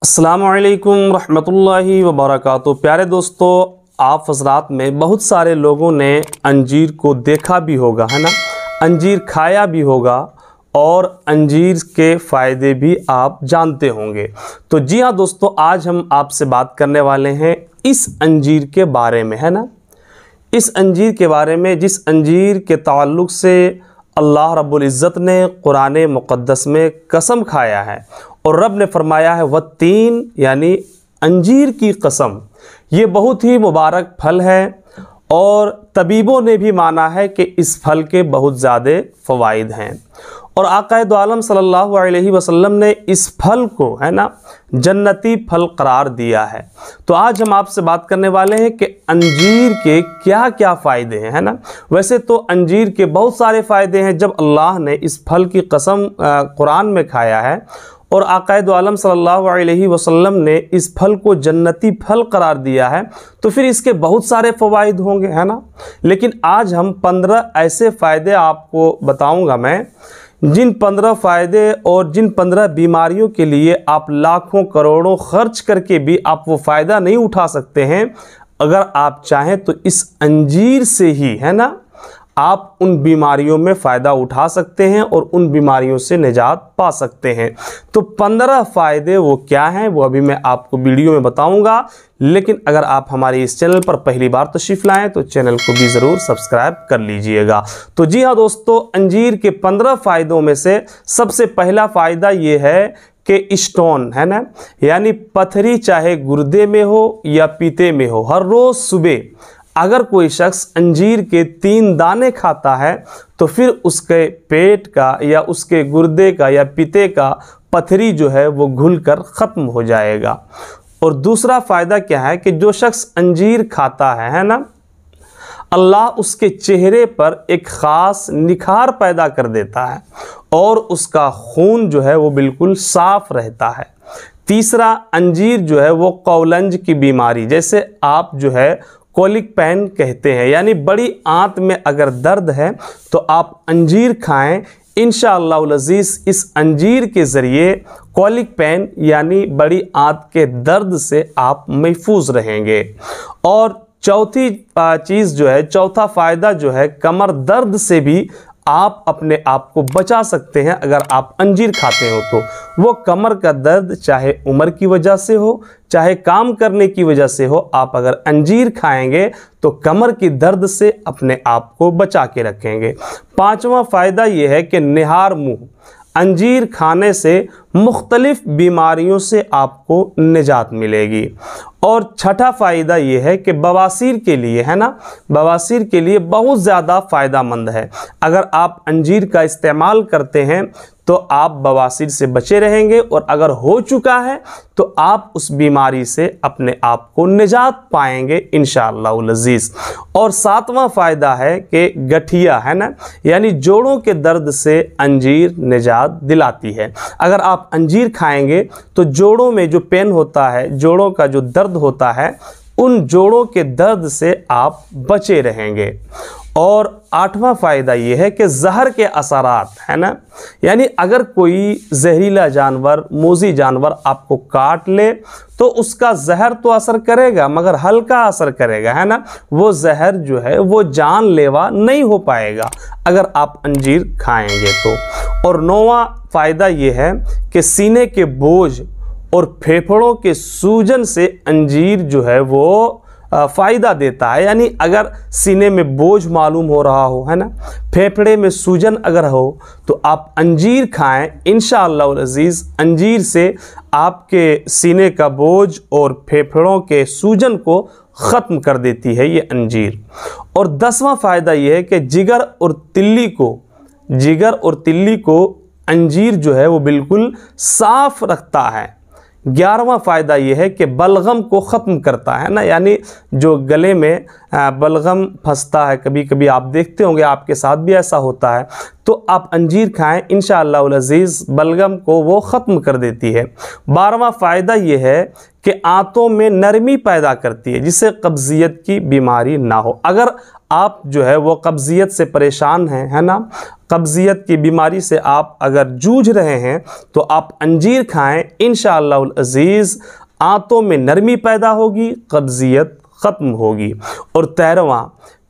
अस्सलामु अलैकुम रहमतुल्लाहि व बरकातुहू। प्यारे दोस्तों, आप हज़रात में बहुत सारे लोगों ने अंजीर को देखा भी होगा, है ना। अंजीर खाया भी होगा और अंजीर के फ़ायदे भी आप जानते होंगे। तो जी हाँ दोस्तों, आज हम आपसे बात करने वाले हैं इस अंजीर के बारे में, है ना। इस अंजीर के बारे में जिस अंजीर के ताल्लुक़ से अल्लाह रब्बुल इज़्ज़त ने कुरान मुक़द्दस में कसम खाया है और रब ने फरमाया है वत्तीन, यानी अंजीर की कसम। ये बहुत ही मुबारक फल है और तबीबों ने भी माना है कि इस फल के बहुत ज़्यादा फ़वाइद हैं और आक़ाए दो आलम सल्लल्लाहु अलैहि वसल्लम ने इस फल को, है ना, जन्नती फल करार दिया है। तो आज हम आपसे बात करने वाले हैं कि अंजीर के क्या क्या फ़ायदे हैं, है ना। वैसे तो अंजीर के बहुत सारे फ़ायदे हैं। जब अल्लाह ने इस फल की कसम कुरान में खाया है और आक़ाए दो आलम सल्लल्लाहु अलैहि वसल्लम ने इस फल को जन्नती फल करार दिया है, तो फिर इसके बहुत सारे फ़वाइद होंगे, है ना। लेकिन आज हम 15 ऐसे फ़ायदे आपको बताऊंगा मैं, जिन 15 फ़ायदे और जिन 15 बीमारियों के लिए आप लाखों करोड़ों खर्च करके भी आप वो फ़ायदा नहीं उठा सकते हैं। अगर आप चाहें तो इस अंजीर से ही, है ना, आप उन बीमारियों में फ़ायदा उठा सकते हैं और उन बीमारियों से निजात पा सकते हैं। तो 15 फ़ायदे वो क्या हैं वो अभी मैं आपको वीडियो में बताऊंगा। लेकिन अगर आप हमारे इस चैनल पर पहली बार तशरीफ़ लाएँ तो चैनल को भी ज़रूर सब्सक्राइब कर लीजिएगा। तो जी हाँ दोस्तों, अंजीर के 15 फ़ायदों में से सबसे पहला फ़ायदा ये है कि स्टोन, है ना, यानी पथरी, चाहे गुर्दे में हो या पीते में हो, हर रोज़ सुबह अगर कोई शख्स अंजीर के 3 दाने खाता है तो फिर उसके पेट का या उसके गुर्दे का या पित्ते का पथरी जो है वो घुलकर ख़त्म हो जाएगा। और दूसरा फ़ायदा क्या है कि जो शख्स अंजीर खाता है ना, अल्लाह उसके चेहरे पर एक ख़ास निखार पैदा कर देता है और उसका खून जो है वो बिल्कुल साफ़ रहता है। तीसरा, अंजीर जो है वो कौलंज की बीमारी, जैसे आप जो है कोलिक पेन कहते हैं, यानी बड़ी आंत में अगर दर्द है तो आप अंजीर खाएं। इंशाअल्लाह अज़ीज़ इस अंजीर के ज़रिए कोलिक पेन यानी बड़ी आंत के दर्द से आप महफूज रहेंगे। और चौथी चीज़ जो है, चौथा फ़ायदा जो है, कमर दर्द से भी आप अपने आप को बचा सकते हैं। अगर आप अंजीर खाते हो तो वो कमर का दर्द चाहे उम्र की वजह से हो चाहे काम करने की वजह से हो, आप अगर अंजीर खाएंगे तो कमर की दर्द से अपने आप को बचा के रखेंगे। पांचवा फ़ायदा ये है कि निहार मुंह, अंजीर खाने से मुख्तलिफ बीमारियों से आपको निजात मिलेगी। और छठा फ़ायदा ये है कि बवासीर के लिए, है ना, बवासीर के लिए बहुत ज़्यादा फ़ायदामंद है। अगर आप अंजीर का इस्तेमाल करते हैं तो आप बवासीर से बचे रहेंगे और अगर हो चुका है तो आप उस बीमारी से अपने आप को निजात पाएंगे इंशाअल्लाह अज़ीज़। और सातवां फ़ायदा है कि गठिया, है ना, यानी जोड़ों के दर्द से अंजीर निजात दिलाती है। अगर आप अंजीर खाएंगे तो जोड़ों में जो पेन होता है, जोड़ों का जो दर्द होता है, उन जोड़ों के दर्द से आप बचे रहेंगे। और आठवां फ़ायदा ये है कि जहर के असरात, है ना, यानी अगर कोई जहरीला जानवर, मोज़ी जानवर आपको काट ले तो उसका जहर तो असर करेगा मगर हल्का असर करेगा, है ना, वो जहर जो है वो जानलेवा नहीं हो पाएगा अगर आप अंजीर खाएंगे तो। और नौवां फ़ायदा ये है कि सीने के बोझ और फेफड़ों के सूजन से अंजीर जो है वो फ़ायदा देता है। यानी अगर सीने में बोझ मालूम हो रहा हो, है ना, फेफड़े में सूजन अगर हो तो आप अंजीर खाएं। इंशाअल्लाह अज़ीज़ अंजीर से आपके सीने का बोझ और फेफड़ों के सूजन को ख़त्म कर देती है ये अंजीर। और 10वां फ़ायदा ये है कि जिगर और तिल्ली को अंजीर जो है वो बिल्कुल साफ़ रखता है। 11वां फ़ायदा यह है कि बलगम को ख़त्म करता है ना, यानी जो गले में बलगम फंसता है, कभी कभी आप देखते होंगे आपके साथ भी ऐसा होता है, तो आप अंजीर खाएं, इंशाअल्लाह अज़ीज़ बलगम को वो ख़त्म कर देती है। 12वां फ़ायदा ये है कि आंतों में नरमी पैदा करती है, जिससे कब्ज़ियत की बीमारी ना हो। अगर आप जो है वो कब्ज़ियत से परेशान हैं, है ना, कब्ज़ियत की बीमारी से आप अगर जूझ रहे हैं तो आप अंजीर खाएं, इंशाअल्लाह अज़ीज़ आंतों में नरमी पैदा होगी, कब्ज़ियत ख़त्म होगी। और 13वां,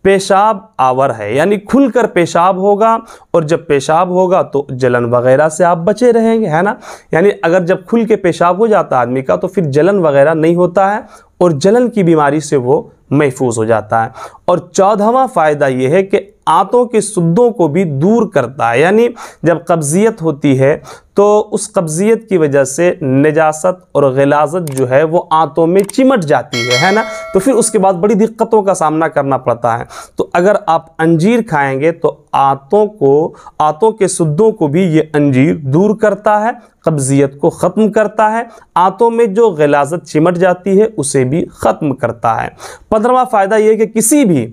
पेशाब आवर है, यानी खुलकर पेशाब होगा, और जब पेशाब होगा तो जलन वगैरह से आप बचे रहेंगे, है ना। यानी अगर जब खुल के पेशाब हो जाता है आदमी का तो फिर जलन वगैरह नहीं होता है और जलन की बीमारी से वो महफूज हो जाता है। और 14वां फ़ायदा ये है कि आंतों के सुद्दों को भी दूर करता है, यानी जब कब्ज़ियत होती है तो उस कब्ज़ियत की वजह से निजासत और गिलाज़त जो है वो आंतों में चिमट जाती है ना, तो फिर उसके बाद बड़ी दिक्कतों का सामना करना पड़ता है। तो अगर आप अंजीर खाएंगे तो आंतों के सुद्दों को भी ये अंजीर दूर करता है, कब्ज़ियत को ख़त्म करता है, आंतों में जो गिलाज़त चिमट जाती है उसे भी ख़त्म करता है। 15वां फ़ायदा ये है कि किसी भी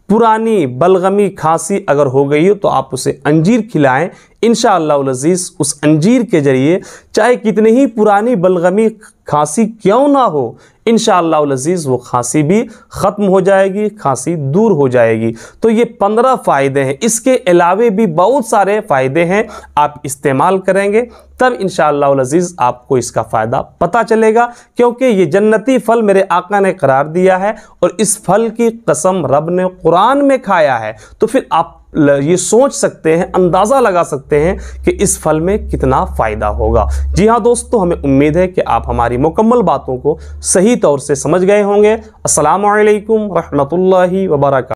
पुरानी बलगमी खांसी अगर हो गई हो तो आप उसे अंजीर खिलाएं, इंशाअल्लाह अज़ीज़ उस अंजीर के ज़रिए चाहे कितनी ही पुरानी बलगमी खांसी क्यों ना हो, इंशाअल्लाह अज़ीज़ वो खांसी भी ख़त्म हो जाएगी, खांसी दूर हो जाएगी। तो ये 15 फ़ायदे हैं। इसके अलावे भी बहुत सारे फ़ायदे हैं, आप इस्तेमाल करेंगे तब इंशाअल्लाह अज़ीज़ आपको इसका फ़ायदा पता चलेगा, क्योंकि ये जन्नती फल मेरे आका ने करार दिया है और इस फल की कसम रब ने कुरान में खाया है। तो फिर आप ये सोच सकते हैं, अंदाज़ा लगा सकते हैं कि इस फल में कितना फ़ायदा होगा। जी हाँ दोस्तों, हमें उम्मीद है कि आप हमारी मुकम्मल बातों को सही तौर से समझ गए होंगे। अस्सलामु अलैकुम रहमतुल्लाहि व बरकातहू।